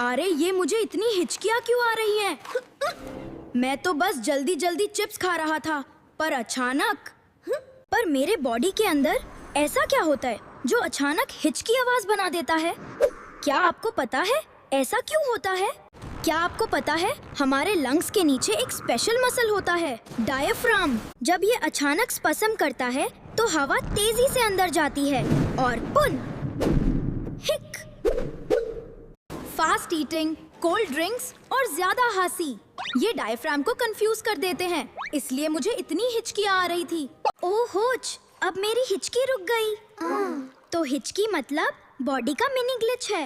अरे ये मुझे इतनी हिचकियाँ क्यों आ रही हैं? मैं तो बस जल्दी जल्दी चिप्स खा रहा था, पर अचानक पर मेरे बॉडी के अंदर ऐसा क्या होता है जो अचानक हिचकी आवाज बना देता है? क्या आपको पता है ऐसा क्यों होता है? क्या आपको पता है हमारे लंग्स के नीचे एक स्पेशल मसल होता है, डायफ्राम। जब ये अचानक स्पस्म करता है तो हवा तेजी से अंदर जाती है और पुन हिक। फास्ट ईटिंग, कोल्ड ड्रिंक्स और ज्यादा हंसी ये डायफ्राम को कंफ्यूज कर देते हैं, इसलिए मुझे इतनी हिचकियाँ आ रही थी। ओह होच, अब मेरी हिचकी रुक गई। तो हिचकी मतलब बॉडी का मिनी ग्लिच है।